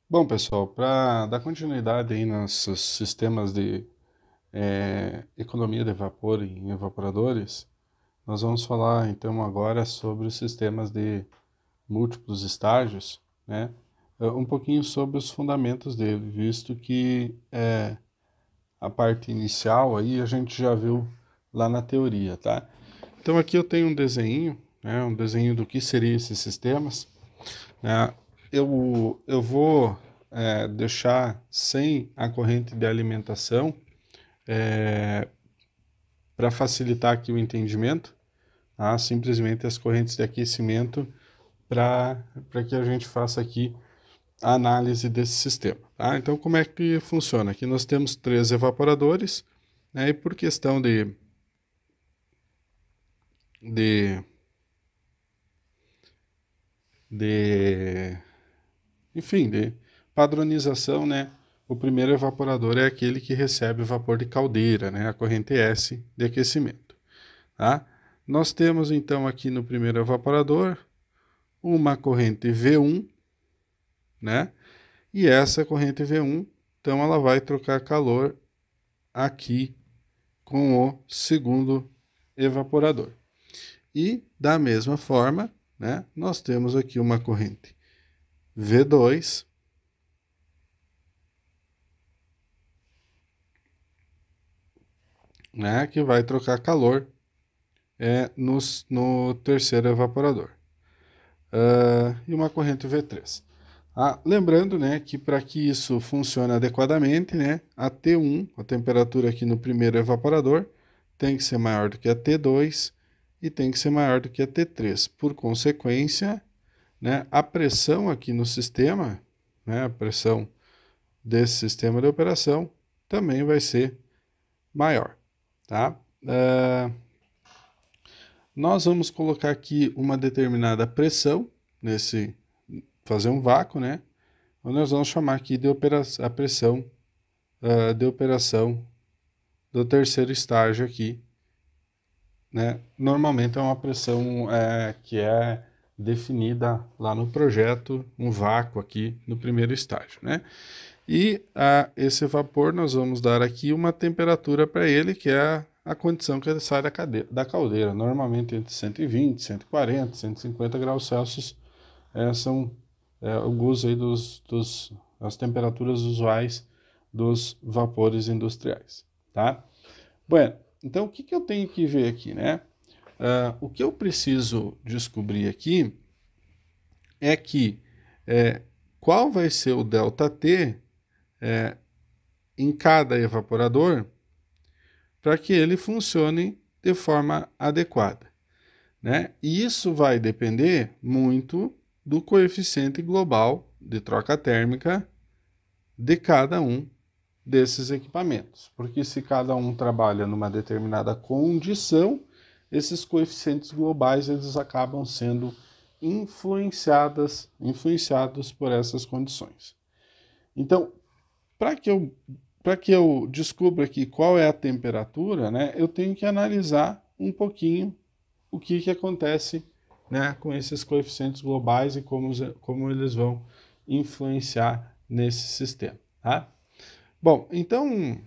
Bom, pessoal, para dar continuidade aí nos sistemas de economia de vapor em evaporadores, nós vamos falar então agora sobre os sistemas de múltiplos estágios, né? Um pouquinho sobre os fundamentos dele, visto que a parte inicial aí a gente já viu lá na teoria, tá? Então aqui eu tenho um desenho, né? Um desenho do que seriam esses sistemas, né? Eu vou deixar sem a corrente de alimentação para facilitar aqui o entendimento, tá? Simplesmente as correntes de aquecimento para que a gente faça aqui a análise desse sistema, tá? Então, como é que funciona? Aqui nós temos três evaporadores, né? E por questão de, de enfim, de padronização, né? O primeiro evaporador é aquele que recebe vapor de caldeira, né? A corrente S de aquecimento, tá? Nós temos então aqui no primeiro evaporador uma corrente V1, né? E essa corrente V1, então ela vai trocar calor aqui com o segundo evaporador. E da mesma forma, né? Nós temos aqui uma corrente V2, né? Que vai trocar calor no terceiro evaporador. E uma corrente V3. Lembrando, né, que para que isso funcione adequadamente, né, a T1, a temperatura aqui no primeiro evaporador, tem que ser maior do que a T2 e tem que ser maior do que a T3. Por consequência, né, a pressão aqui no sistema, né, a pressão desse sistema de operação também vai ser maior, tá? Nós vamos colocar aqui uma determinada pressão fazer um vácuo, né? Onde nós vamos chamar aqui de a pressão de operação do terceiro estágio aqui, né? Normalmente é uma pressão que é definida lá no projeto, um vácuo aqui no primeiro estágio, né? E a esse vapor nós vamos dar aqui uma temperatura para ele, que é a condição que ele sai da caldeira, normalmente entre 120, 140, 150 graus Celsius são alguns aí as temperaturas usuais dos vapores industriais, tá? Bueno, então o que que eu tenho que ver aqui, né? O que eu preciso descobrir aqui é que qual vai ser o ΔT em cada evaporador para que ele funcione de forma adequada, né? E isso vai depender muito do coeficiente global de troca térmica de cada um desses equipamentos, porque se cada um trabalha numa determinada condição, esses coeficientes globais eles acabam sendo influenciados por essas condições. Então, para que eu descubra aqui qual é a temperatura, né, eu tenho que analisar um pouquinho o que que acontece, né, com esses coeficientes globais e como eles vão influenciar nesse sistema, tá? Bom, então,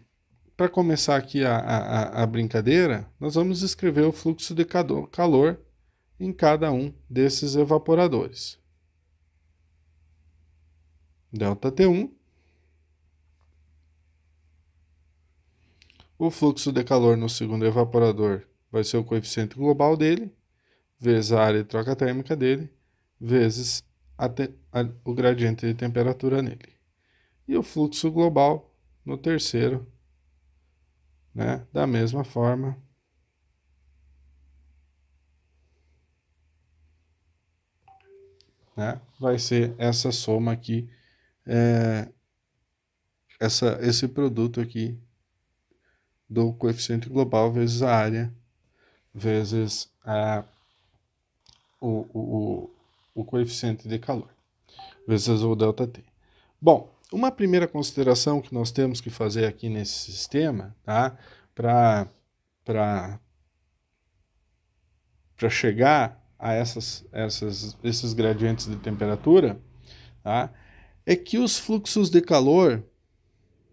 para começar aqui a brincadeira, nós vamos escrever o fluxo de calor em cada um desses evaporadores. ΔT1, o fluxo de calor no segundo evaporador vai ser o coeficiente global dele, vezes a área de troca térmica dele, vezes o gradiente de temperatura nele. E o fluxo global no terceiro, né, da mesma forma. Né, vai ser essa soma aqui, esse produto aqui do coeficiente global vezes a área, vezes o, o, o coeficiente de calor, vezes o ΔT. Bom, uma primeira consideração que nós temos que fazer aqui nesse sistema, tá? Para chegar a esses gradientes de temperatura, tá? é que os fluxos de calor,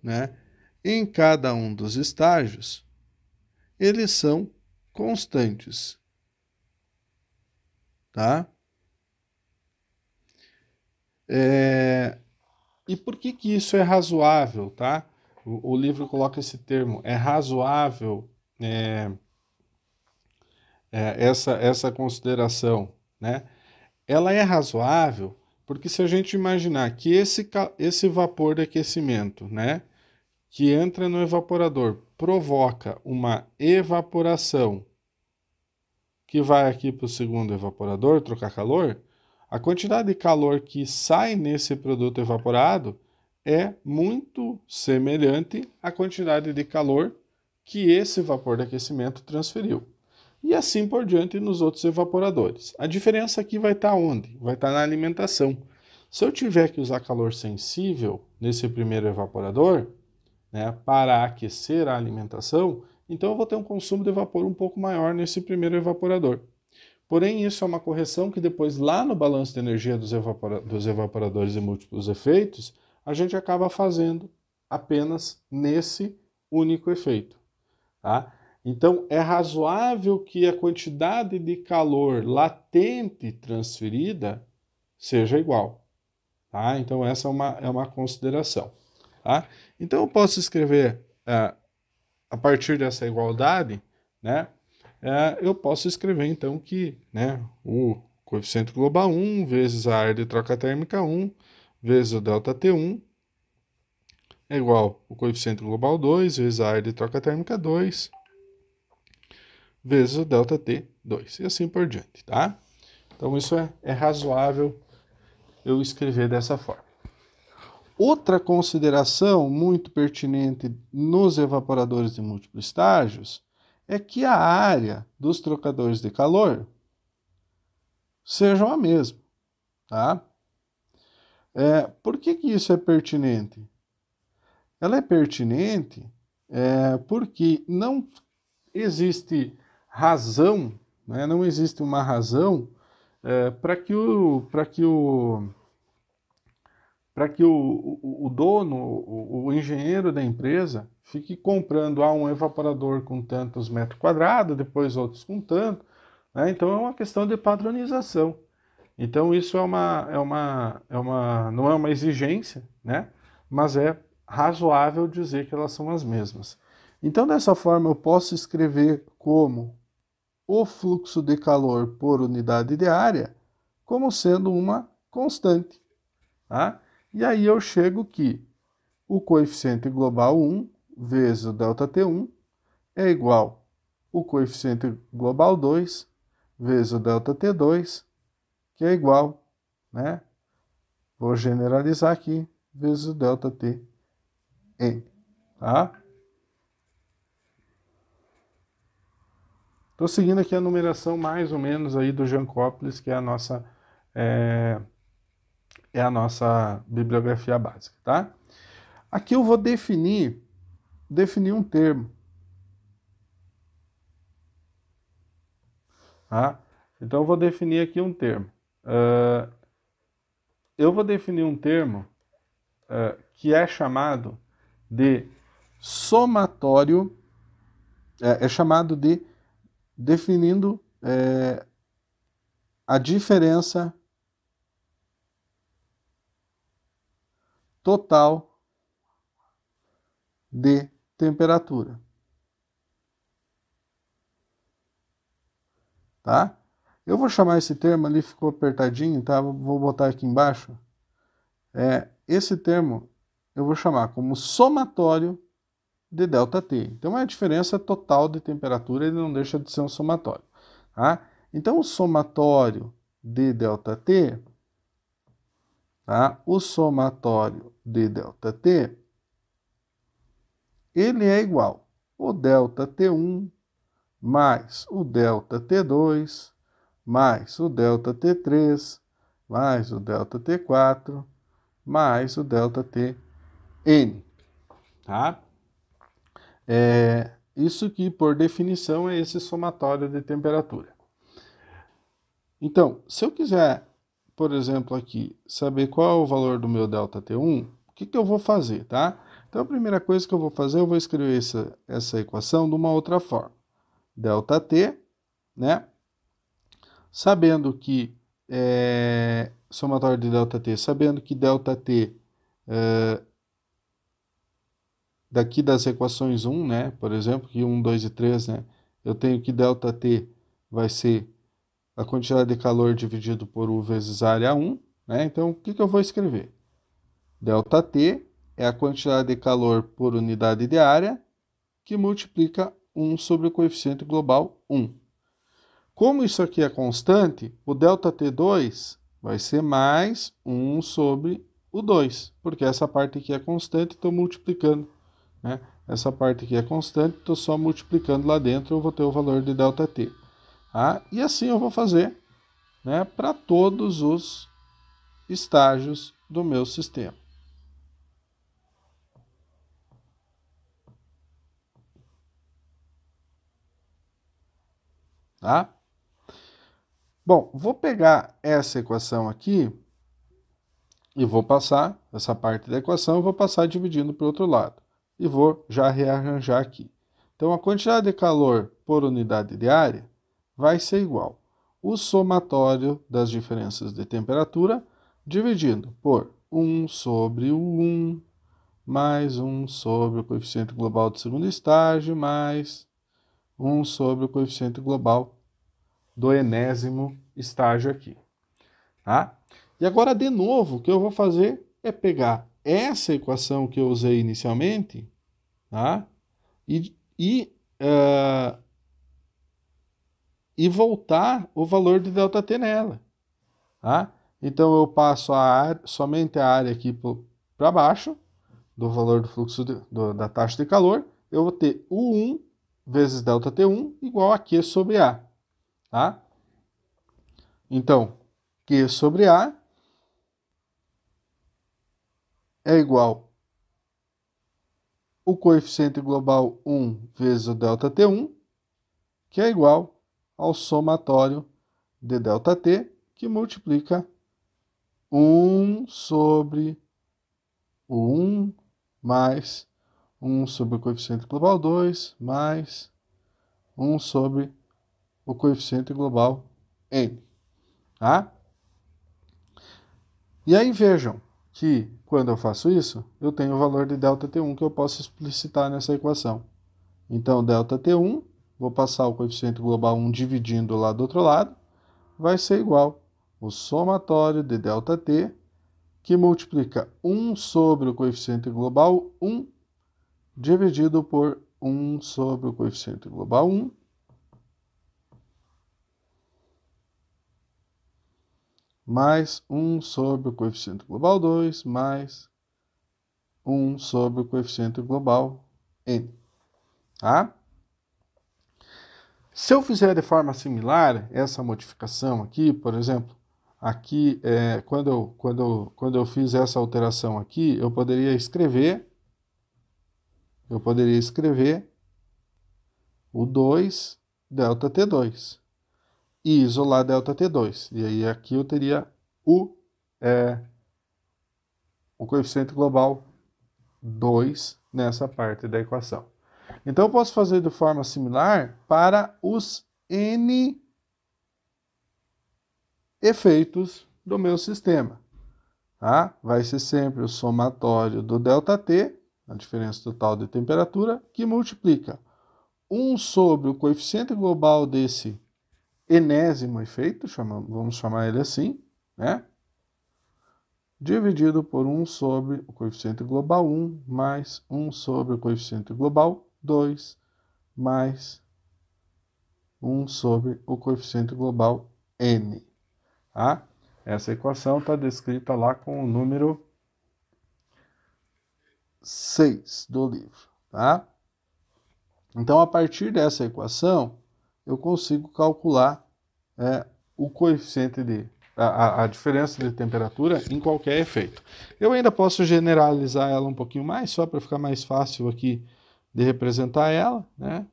né, em cada um dos estágios, eles são constantes, tá? E por que que isso é razoável, tá? O livro coloca esse termo, é razoável essa consideração, né? Ela é razoável porque se a gente imaginar que esse vapor de aquecimento, né, que entra no evaporador, provoca uma evaporação que vai aqui para o segundo evaporador trocar calor, a quantidade de calor que sai nesse produto evaporado é muito semelhante à quantidade de calor que esse vapor de aquecimento transferiu. E assim por diante nos outros evaporadores. A diferença aqui vai estar onde? Vai estar na alimentação. Se eu tiver que usar calor sensível nesse primeiro evaporador, né, para aquecer a alimentação, então eu vou ter um consumo de vapor um pouco maior nesse primeiro evaporador. Porém, isso é uma correção que depois, lá no balanço de energia dos evaporadores de múltiplos efeitos, a gente acaba fazendo apenas nesse único efeito. Tá? Então, é razoável que a quantidade de calor latente transferida seja igual. Tá? Então, essa é uma consideração. Tá? Então, eu posso escrever, a partir dessa igualdade, né, eu posso escrever, então, que, né, o coeficiente global 1 vezes a área de troca térmica 1 vezes o ΔT1 é igual ao coeficiente global 2 vezes a área de troca térmica 2 vezes o ΔT2, e assim por diante, tá? Então, isso é razoável eu escrever dessa forma. Outra consideração muito pertinente nos evaporadores de múltiplos estágios é que a área dos trocadores de calor sejam a mesma, tá? Por que que isso é pertinente? Ela é pertinente porque não existe razão, né? Não existe uma razão para que o dono, o engenheiro da empresa, fique comprando um evaporador com tantos metros quadrados, depois outros com tanto, né? Então é uma questão de padronização. Então isso não é uma exigência, né? Mas é razoável dizer que elas são as mesmas. Então dessa forma eu posso escrever como o fluxo de calor por unidade de área como sendo uma constante, tá? E aí eu chego que o coeficiente global 1 vezes o ΔT1 é igual ao coeficiente global 2 vezes o ΔT2, que é igual, né? Vou generalizar aqui, vezes o ΔTn, tá? Estou seguindo aqui a numeração mais ou menos aí do Jacob-Collier, que é a nossa bibliografia básica, tá? Aqui eu vou definir um termo, tá? Então eu vou definir aqui um termo. Eu vou definir um termo que é chamado de somatório, é chamado de definindo a diferença total de temperatura. Tá? Eu vou chamar esse termo, ali ficou apertadinho, tá? Vou botar aqui embaixo. Esse termo eu vou chamar como somatório de ΔT. Então é a diferença total de temperatura, ele não deixa de ser um somatório. Tá? Então o somatório de ΔT, tá? O somatório de ΔT, ele é igual ao ΔT1 mais o ΔT2 mais o ΔT3 mais o ΔT4 mais o ΔTn, tá? Isso que, por definição, é esse somatório de temperatura. Então, se eu quiser por exemplo, aqui, saber qual é o valor do meu ΔT1, o que que eu vou fazer, tá? Então, a primeira coisa que eu vou fazer, eu vou escrever essa equação de uma outra forma. ΔT, né? Sabendo que, somatório de ΔT, sabendo que ΔT, daqui das equações 1, né? Por exemplo, que 1, 2 e 3, né? Eu tenho que ΔT vai ser a quantidade de calor dividido por U vezes área 1, né? Então, o que que eu vou escrever? ΔT é a quantidade de calor por unidade de área que multiplica 1 sobre o coeficiente global 1. Como isso aqui é constante, o ΔT2 vai ser mais 1 sobre o 2, porque essa parte aqui é constante, estou multiplicando, né? Essa parte aqui é constante, estou só multiplicando lá dentro, eu vou ter o valor de ΔT. Tá? E assim eu vou fazer, né, para todos os estágios do meu sistema. Tá? Bom, vou pegar essa equação aqui e vou passar, essa parte da equação, eu vou passar dividindo para o outro lado. E vou já rearranjar aqui. Então, a quantidade de calor por unidade de área vai ser igual o somatório das diferenças de temperatura dividido por 1 sobre o 1, mais 1 sobre o coeficiente global do segundo estágio, mais 1 sobre o coeficiente global do enésimo estágio aqui. Tá? E agora, de novo, o que eu vou fazer é pegar essa equação que eu usei inicialmente, tá? E voltar o valor de ΔT nela. Tá? Então, eu passo somente a área aqui para baixo, do valor do fluxo da taxa de calor, eu vou ter U1 vezes ΔT1 igual a Q sobre A. Tá? Então, Q sobre A é igual o coeficiente global 1 vezes o ΔT1, que é igual ao somatório de ΔT, que multiplica 1 sobre o 1 mais 1 sobre o coeficiente global 2 mais 1 sobre o coeficiente global N. Tá? E aí vejam que quando eu faço isso, eu tenho o valor de ΔT1 que eu posso explicitar nessa equação. Então, ΔT1, vou passar o coeficiente global 1 dividindo lá do outro lado, vai ser igual o somatório de ΔT, que multiplica 1 sobre o coeficiente global 1, dividido por 1 sobre o coeficiente global 1, mais 1 sobre o coeficiente global 2, mais 1 sobre o coeficiente global N. Tá? Se eu fizer de forma similar essa modificação aqui, por exemplo, aqui, quando eu fiz essa alteração aqui, eu poderia escrever o 2 ΔT2 e isolar ΔT2. E aí aqui eu teria o coeficiente global 2 nessa parte da equação. Então, eu posso fazer de forma similar para os N efeitos do meu sistema. Tá? Vai ser sempre o somatório do ΔT, a diferença total de temperatura, que multiplica 1 sobre o coeficiente global desse enésimo efeito, vamos chamar ele assim, né? Dividido por 1 sobre o coeficiente global 1, mais 1 sobre o coeficiente global 2, mais 1 sobre o coeficiente global N. Tá? Essa equação está descrita lá com o número 6 do livro. Tá? Então, a partir dessa equação, eu consigo calcular o coeficiente a diferença de temperatura em qualquer efeito. Eu ainda posso generalizar ela um pouquinho mais, só para ficar mais fácil aqui de representar ela, né?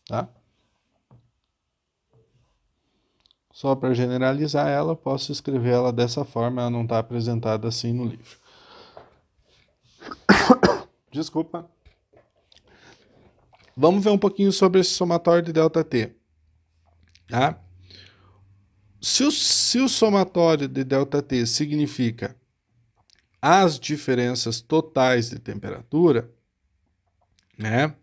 tá? Só para generalizar ela, posso escrever ela dessa forma, ela não está apresentada assim no livro. Desculpa. Vamos ver um pouquinho sobre esse somatório de ΔT. Tá? Se o somatório de ΔT significa as diferenças totais de temperatura, né?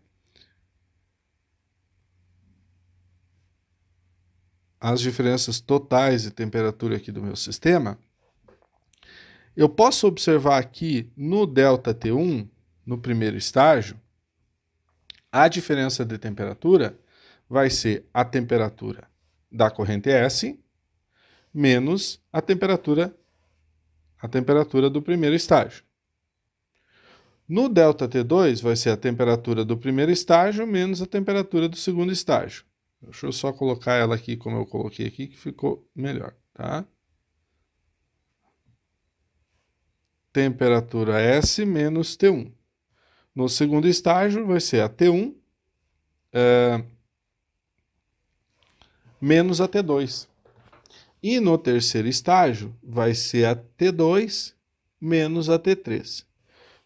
As diferenças totais de temperatura aqui do meu sistema, eu posso observar aqui no ΔT1, no primeiro estágio, a diferença de temperatura vai ser a temperatura da corrente S menos a temperatura do primeiro estágio. No ΔT2 vai ser a temperatura do primeiro estágio menos a temperatura do segundo estágio. Deixa eu só colocar ela aqui como eu coloquei aqui, que ficou melhor, tá? Temperatura S menos T1. No segundo estágio vai ser a T1 menos a T2. E no terceiro estágio vai ser a T2 menos a T3.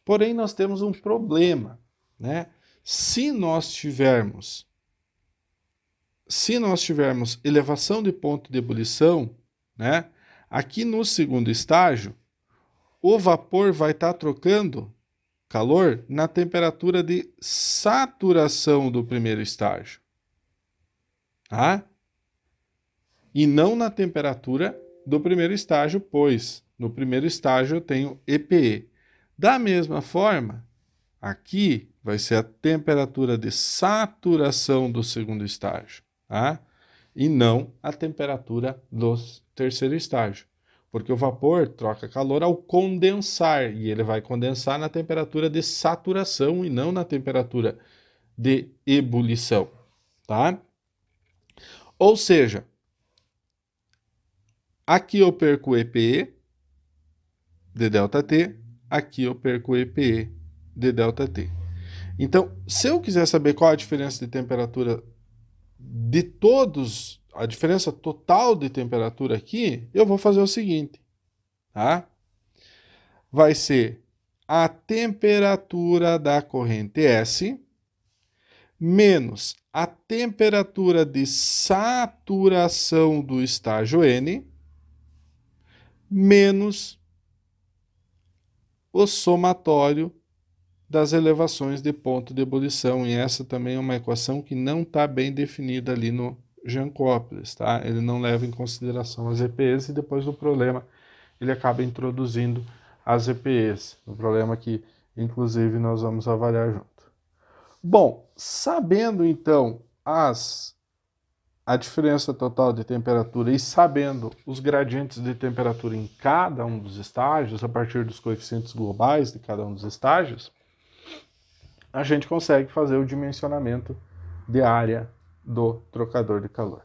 Porém, nós temos um problema, né? Se nós tivermos elevação de ponto de ebulição, né? Aqui no segundo estágio, o vapor vai estar trocando calor na temperatura de saturação do primeiro estágio, tá? E não na temperatura do primeiro estágio, pois no primeiro estágio eu tenho EPE. Da mesma forma, aqui vai ser a temperatura de saturação do segundo estágio, tá? E não a temperatura do terceiro estágio, porque o vapor troca calor ao condensar, e ele vai condensar na temperatura de saturação e não na temperatura de ebulição, tá? Ou seja, aqui eu perco o EPE de ΔT, aqui eu perco o EPE de ΔT. Então, se eu quiser saber qual a diferença de temperatura de todos, a diferença total de temperatura aqui, eu vou fazer o seguinte, tá? Vai ser a temperatura da corrente S menos a temperatura de saturação do estágio N menos o somatório das elevações de ponto de ebulição. E essa também é uma equação que não está bem definida ali no Jankopoulos, tá? Ele não leva em consideração as EPEs e depois do problema ele acaba introduzindo as EPEs. Um problema que, inclusive, nós vamos avaliar junto. Bom, sabendo então a diferença total de temperatura e sabendo os gradientes de temperatura em cada um dos estágios, a partir dos coeficientes globais de cada um dos estágios, a gente consegue fazer o dimensionamento de área do trocador de calor.